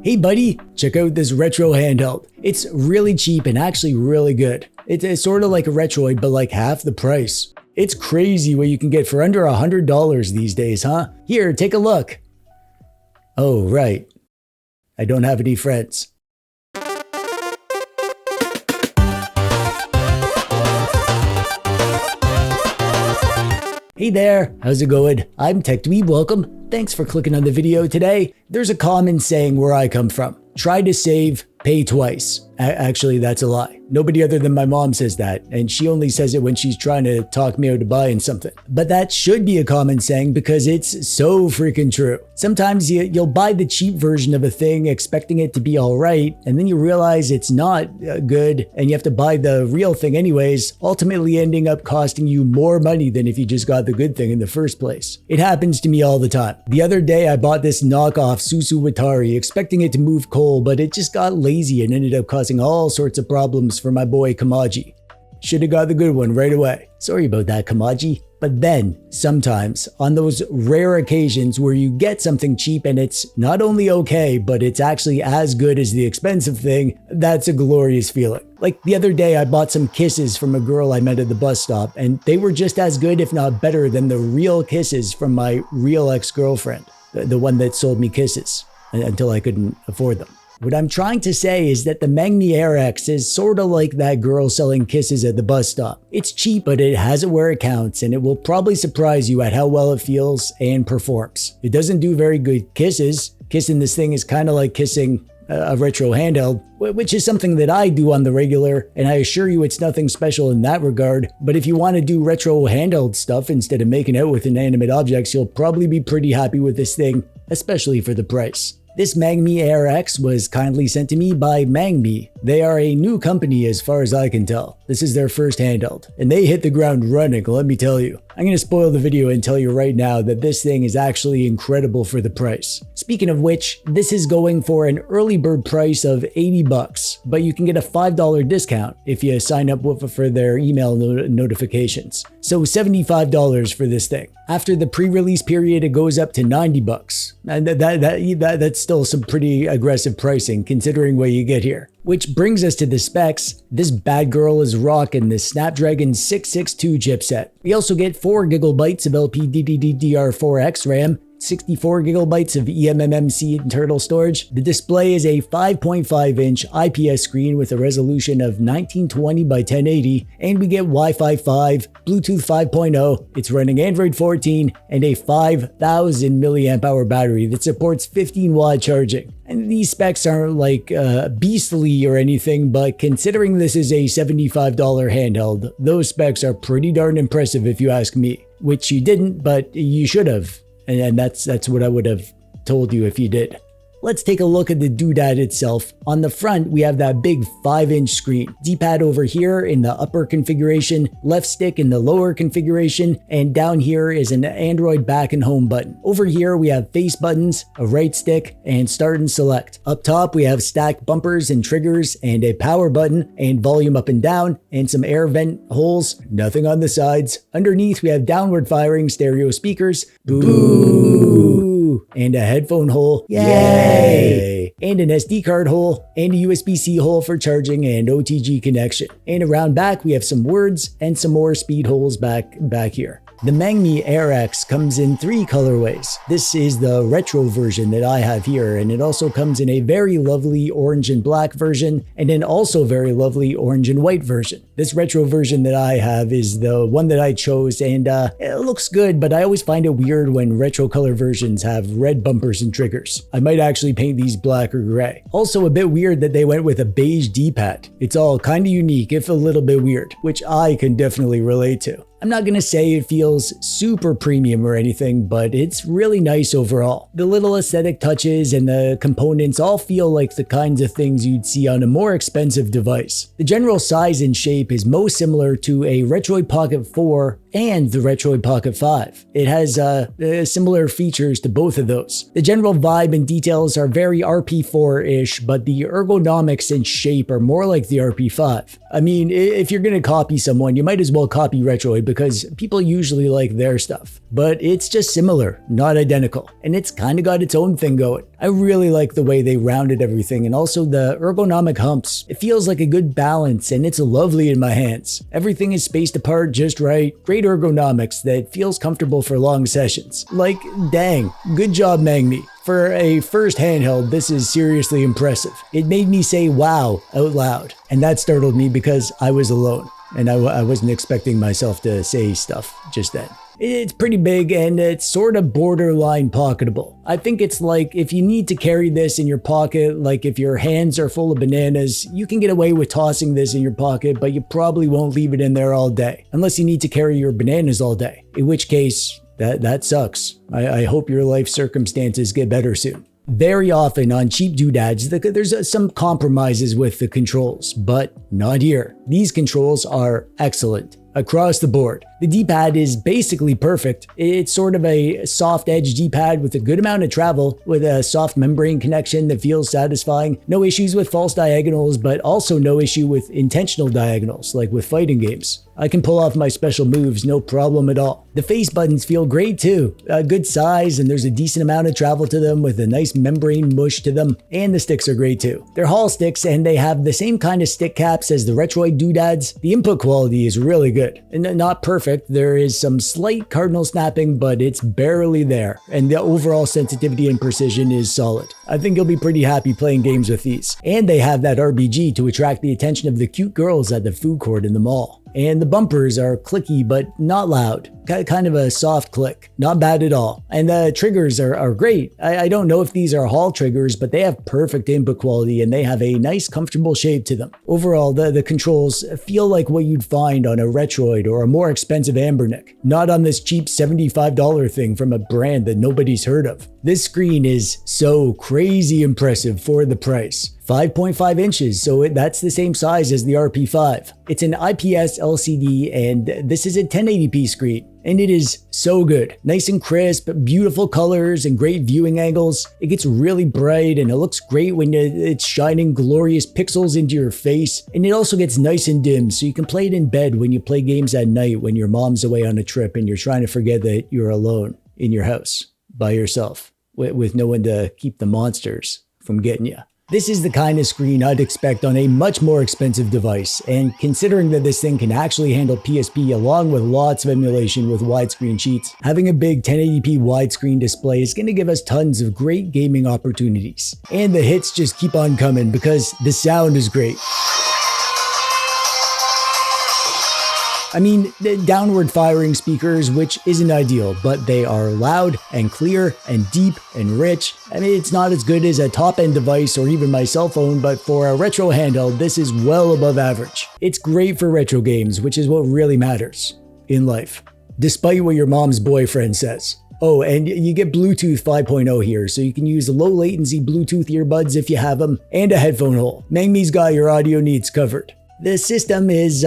Hey buddy, check out this retro handheld. It's really cheap and actually really good. It's sort of like a Retroid, but like half the price. It's crazy what you can get for under $100 these days, huh? Here, take a look. Oh, right. I don't have any friends. Hey there, how's it going? I'm TechDweeb, welcome. Thanks for clicking on the video today. There's a common saying where I come from. Try to save, pay twice. Actually, that's a lie. Nobody other than my mom says that, and she only says it when she's trying to talk me out of buying something. But that should be a common saying because it's so freaking true. Sometimes you'll buy the cheap version of a thing expecting it to be alright, and then you realize it's not good, and you have to buy the real thing anyways, ultimately ending up costing you more money than if you just got the good thing in the first place. It happens to me all the time. The other day I bought this knockoff Susu Watari expecting it to move coal, but it just got lazy and ended up causing all sorts of problems for my boy Kamaji. Should have got the good one right away. Sorry about that, Kamaji. But then, sometimes, on those rare occasions where you get something cheap and it's not only okay, but it's actually as good as the expensive thing, that's a glorious feeling. Like the other day, I bought some kisses from a girl I met at the bus stop, and they were just as good, if not better, than the real kisses from my real ex-girlfriend, the one that sold me kisses, until I couldn't afford them. What I'm trying to say is that the Mangmi Air X is sort of like that girl selling kisses at the bus stop. It's cheap, but it has it where it counts, and it will probably surprise you at how well it feels and performs. It doesn't do very good kisses. Kissing this thing is kind of like kissing a retro handheld, which is something that I do on the regular, and I assure you it's nothing special in that regard. But if you want to do retro handheld stuff instead of making out with inanimate objects, you'll probably be pretty happy with this thing, especially for the price. This Mangmi Air X was kindly sent to me by Mangmi. They are a new company as far as I can tell. This is their first handheld, and they hit the ground running, let me tell you. I'm going to spoil the video and tell you right now that this thing is actually incredible for the price. Speaking of which, this is going for an early bird price of $80, but you can get a $5 discount if you sign up for their email notifications. So $75 for this thing. After the pre-release period, it goes up to $90. And that's still some pretty aggressive pricing considering what you get here. Which brings us to the specs. This bad girl is rocking the Snapdragon 662 chipset. We also get 4 GB of LPDDR4X RAM, 64 GB of eMMC internal storage. The display is a 5.5-inch IPS screen with a resolution of 1920 by 1080, and we get Wi-Fi 5, Bluetooth 5.0, it's running Android 14, and a 5000 mAh battery that supports 15-watt charging. And these specs aren't like beastly or anything, but considering this is a $75 handheld, those specs are pretty darn impressive if you ask me. Which you didn't, but you should have. And that's what I would have told you if you did. Let's take a look at the DOODAD itself. On the front, we have that big 5-inch screen. D-pad over here in the upper configuration, left stick in the lower configuration, and down here is an Android back and home button. Over here, we have face buttons, a right stick, and start and select. Up top, we have stacked bumpers and triggers, and a power button, and volume up and down, and some air vent holes, nothing on the sides. Underneath, we have downward firing stereo speakers. Boo! And a headphone hole. Yay! And an SD card hole, and a USB-C hole for charging and OTG connection. And around back, we have some words and some more speed holes back here. The Mangmi Air X comes in 3 colorways. This is the retro version that I have here, and it also comes in a very lovely orange and black version, and an also very lovely orange and white version. This retro version that I have is the one that I chose, and it looks good, but I always find it weird when retro color versions have red bumpers and triggers. I might actually paint these black or gray. Also a bit weird that they went with a beige D-pad. It's all kind of unique, if a little bit weird, which I can definitely relate to. I'm not gonna say it feels super premium or anything, but it's really nice overall. The little aesthetic touches and the components all feel like the kinds of things you'd see on a more expensive device. The general size and shape is most similar to a Retroid Pocket 4 and the Retroid Pocket 5. It has similar features to both of those. The general vibe and details are very RP4-ish, but the ergonomics and shape are more like the RP5. I mean, if you're gonna copy someone, you might as well copy Retroid because people usually like their stuff. But it's just similar, not identical, and it's kinda got its own thing going. I really like the way they rounded everything and also the ergonomic humps. It feels like a good balance and it's lovely in my hands. Everything is spaced apart just right, great ergonomics that feels comfortable for long sessions. Like, dang, good job Mangmi. For a first handheld, this is seriously impressive. It made me say wow out loud, and that startled me because I was alone, and I wasn't expecting myself to say stuff just then. It's pretty big and it's sort of borderline pocketable. I think it's like if you need to carry this in your pocket, like if your hands are full of bananas, you can get away with tossing this in your pocket, but you probably won't leave it in there all day, unless you need to carry your bananas all day, in which case, that sucks. I hope your life circumstances get better soon. Very often on cheap doodads, there's some compromises with the controls, but not here. These controls are excellent across the board. The D-pad is basically perfect. It's sort of a soft edge D-pad with a good amount of travel, with a soft membrane connection that feels satisfying. No issues with false diagonals, but also no issue with intentional diagonals, like with fighting games. I can pull off my special moves, no problem at all. The face buttons feel great too. A good size, and there's a decent amount of travel to them with a nice membrane mush to them. And the sticks are great too. They're Hall sticks and they have the same kind of stick caps as the Retroid doodads. The input quality is really good. And not perfect. There is some slight cardinal snapping, but it's barely there. And the overall sensitivity and precision is solid. I think you'll be pretty happy playing games with these. And they have that RBG to attract the attention of the cute girls at the food court in the mall. And the bumpers are clicky but not loud, kind of a soft click, not bad at all. And the triggers are great. I don't know if these are Hall triggers, but they have perfect input quality and they have a nice comfortable shape to them. Overall, the controls feel like what you'd find on a Retroid or a more expensive Ambernick, not on this cheap $75 thing from a brand that nobody's heard of. This screen is so crazy impressive for the price. 5.5 inches, so that's the same size as the RP5. It's an IPS LCD and this is a 1080p screen. And it is so good. Nice and crisp, beautiful colors and great viewing angles. It gets really bright and it looks great when it's shining glorious pixels into your face. And it also gets nice and dim so you can play it in bed when you play games at night when your mom's away on a trip and you're trying to forget that you're alone in your house by yourself with no one to keep the monsters from getting you. This is the kind of screen I'd expect on a much more expensive device, and considering that this thing can actually handle PSP along with lots of emulation with widescreen cheats, having a big 1080p widescreen display is going to give us tons of great gaming opportunities. And the hits just keep on coming because the sound is great. I mean, the downward firing speakers, which isn't ideal, but they are loud and clear and deep and rich. I mean, it's not as good as a top-end device or even my cell phone, but for a retro handheld, this is well above average. It's great for retro games, which is what really matters in life, despite what your mom's boyfriend says. Oh, and you get Bluetooth 5.0 here, so you can use low latency Bluetooth earbuds if you have them, and a headphone hole. Mangmi's got your audio needs covered. The system is,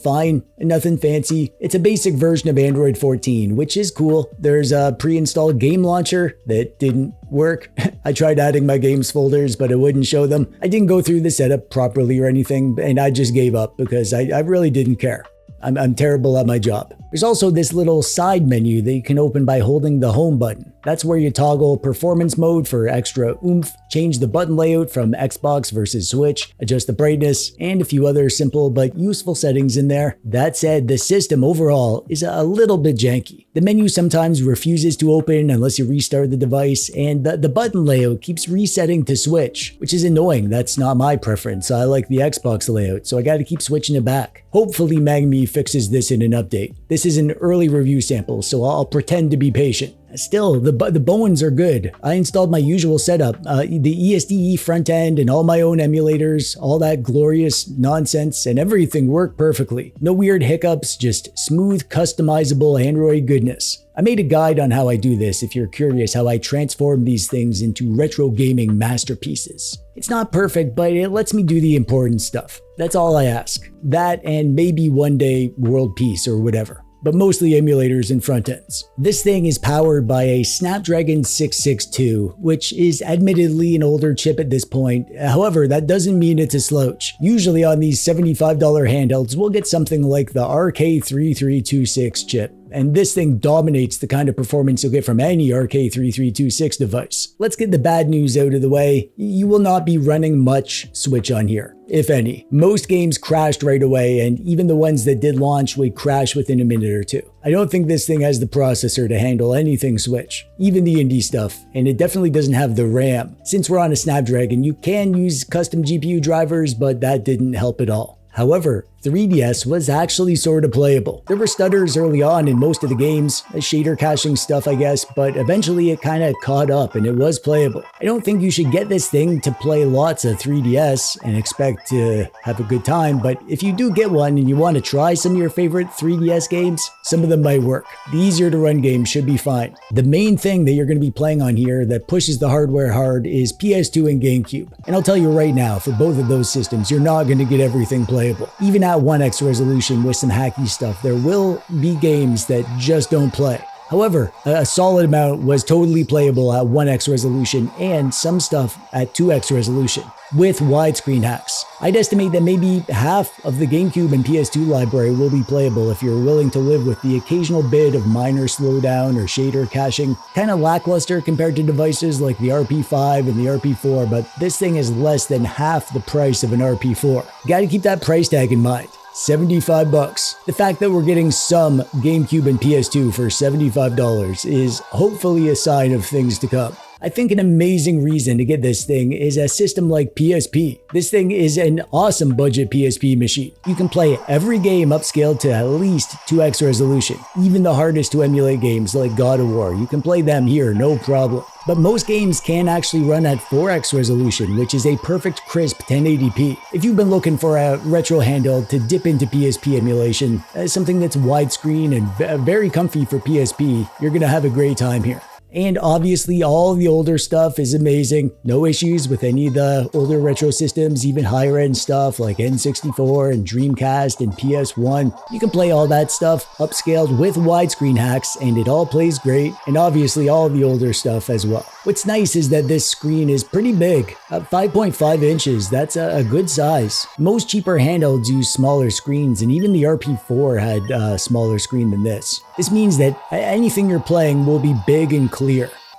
fine, nothing fancy. It's a basic version of Android 14, which is cool. There's a pre-installed game launcher that didn't work. I tried adding my games folders, but it wouldn't show them. I didn't go through the setup properly or anything, and I just gave up because I really didn't care. I'm terrible at my job. There's also this little side menu that you can open by holding the home button. That's where you toggle performance mode for extra oomph, change the button layout from Xbox versus Switch, adjust the brightness, and a few other simple but useful settings in there. That said, the system overall is a little bit janky. The menu sometimes refuses to open unless you restart the device, and the button layout keeps resetting to Switch, which is annoying. That's not my preference. I like the Xbox layout, so I gotta keep switching it back. Hopefully Mangmi fixes this in an update. This is an early review sample, so I'll pretend to be patient. Still, the bones are good. I installed my usual setup, the ESDE front end and all my own emulators, all that glorious nonsense, and everything worked perfectly. No weird hiccups, just smooth, customizable Android goodness. I made a guide on how I do this if you're curious how I transform these things into retro gaming masterpieces. It's not perfect, but it lets me do the important stuff. That's all I ask. That and maybe one day world peace or whatever. but mostly emulators and front ends. This thing is powered by a Snapdragon 662, which is admittedly an older chip at this point. However, that doesn't mean it's a slouch. Usually on these $75 handhelds, we'll get something like the RK3326 chip. And this thing dominates the kind of performance you'll get from any RK3326 device. Let's get the bad news out of the way. You will not be running much Switch on here, if any. Most games crashed right away, and even the ones that did launch would crash within a minute or two. I don't think this thing has the processor to handle anything Switch, even the indie stuff, and it definitely doesn't have the RAM. Since we're on a Snapdragon, you can use custom GPU drivers, but that didn't help at all. However, 3DS was actually sort of playable. There were stutters early on in most of the games, shader caching stuff I guess, but eventually it kind of caught up and it was playable. I don't think you should get this thing to play lots of 3DS and expect to have a good time, but if you do get one and you want to try some of your favorite 3DS games, some of them might work. The easier to run games should be fine. The main thing that you're going to be playing on here that pushes the hardware hard is PS2 and GameCube. And I'll tell you right now, for both of those systems, you're not going to get everything playable. Even at 1x resolution with some hacky stuff, there will be games that just don't play. However, a solid amount was totally playable at 1x resolution and some stuff at 2x resolution with widescreen hacks. I'd estimate that maybe half of the GameCube and PS2 library will be playable if you're willing to live with the occasional bit of minor slowdown or shader caching. Kind of lackluster compared to devices like the RP5 and the RP4, but this thing is less than half the price of an RP4. You gotta keep that price tag in mind. $75. The fact that we're getting some GameCube and PS2 for $75 is hopefully a sign of things to come. I think an amazing reason to get this thing is a system like PSP. This thing is an awesome budget PSP machine. You can play every game upscaled to at least 2x resolution. Even the hardest to emulate games like God of War, you can play them here, no problem. But most games can actually run at 4x resolution, which is a perfect crisp 1080p. If you've been looking for a retro handheld to dip into PSP emulation, something that's widescreen and very comfy for PSP, you're gonna have a great time here. And obviously all the older stuff is amazing. No issues with any of the older retro systems, even higher end stuff like N64 and Dreamcast and PS1. You can play all that stuff upscaled with widescreen hacks and it all plays great. And obviously all the older stuff as well. What's nice is that this screen is pretty big, 5.5 inches. That's a good size. Most cheaper handhelds use smaller screens and even the RP4 had a smaller screen than this. This means that anything you're playing will be big and clear.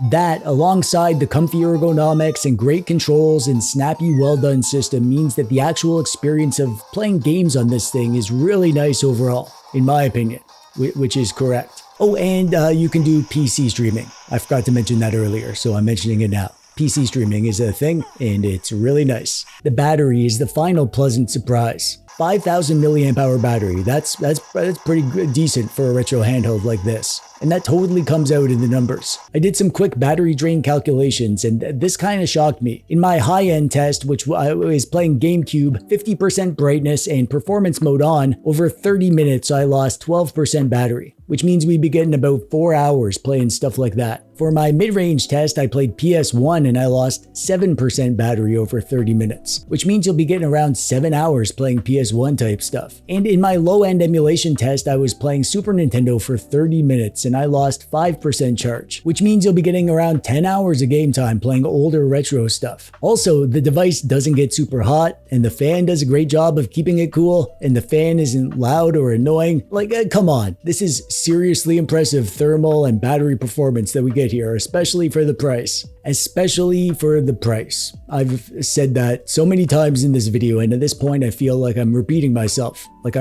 That, alongside the comfy ergonomics and great controls and snappy, well-done system, means that the actual experience of playing games on this thing is really nice overall, in my opinion, which is correct. Oh, and you can do PC streaming. I forgot to mention that earlier, so I'm mentioning it now. PC streaming is a thing, and it's really nice. The battery is the final pleasant surprise. 5,000 milliamp hour battery. That's pretty decent for a retro handheld like this. And that totally comes out in the numbers. I did some quick battery drain calculations and this kind of shocked me. In my high-end test, which I was playing GameCube, 50% brightness and performance mode on, over 30 minutes I lost 12% battery, which means we'd be getting about 4 hours playing stuff like that. For my mid-range test, I played PS1 and I lost 7% battery over 30 minutes, which means you'll be getting around 7 hours playing PS1 type stuff. And in my low-end emulation test, I was playing Super Nintendo for 30 minutes and I lost 5% charge, which means you'll be getting around 10 hours of game time playing older retro stuff. Also, the device doesn't get super hot and the fan does a great job of keeping it cool and the fan isn't loud or annoying. Like, come on, this is seriously impressive thermal and battery performance that we get here, especially for the price. Especially for the price. I've said that so many times in this video, and at this point I feel like I'm repeating myself. And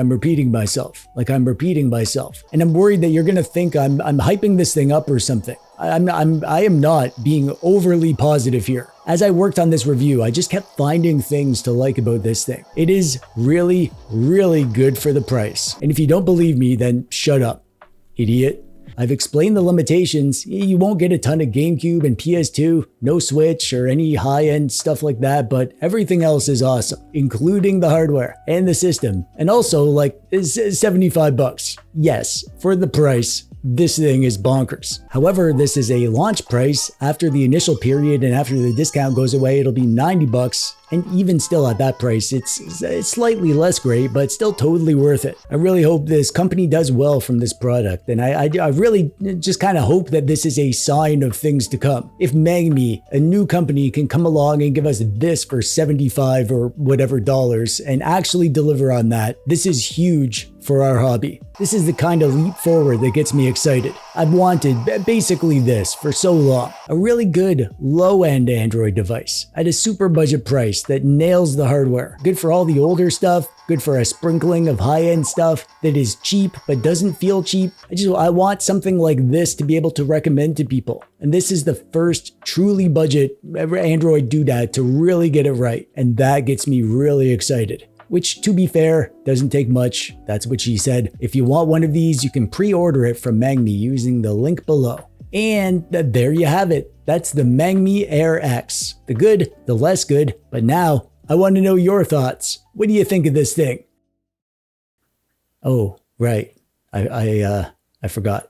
I'm worried that you're gonna think I'm hyping this thing up or something. I am not being overly positive here. As I worked on this review, I just kept finding things to like about this thing. It is really, really good for the price. And if you don't believe me, then shut up, idiot. I've explained the limitations. You won't get a ton of GameCube and PS2, no Switch or any high-end stuff like that, but everything else is awesome, including the hardware and the system. And also, like, it's $75. Yes, for the price, This thing is bonkers. However, this is a launch price. After the initial period and after the discount goes away, it'll be 90 bucks. And even still at that price, it's slightly less great, but still totally worth it. I really hope this company does well from this product. And I really just kind of hope that this is a sign of things to come. If Mangmi, a new company, can come along and give us this for 75 or whatever dollars and actually deliver on that, this is huge for our hobby. This is the kind of leap forward that gets me excited. I've wanted basically this for so long. A really good low-end Android device at a super budget price that nails the hardware. Good for all the older stuff, good for a sprinkling of high-end stuff that is cheap but doesn't feel cheap. I want something like this to be able to recommend to people. And this is the first truly budget Android doodad to really get it right. And that gets me really excited. Which, to be fair, doesn't take much. That's what she said. If you want one of these, you can pre-order it from Mangmi using the link below. And there you have it. That's the Mangmi Air X. The good, the less good, but now I want to know your thoughts. What do you think of this thing? Oh, right. I forgot.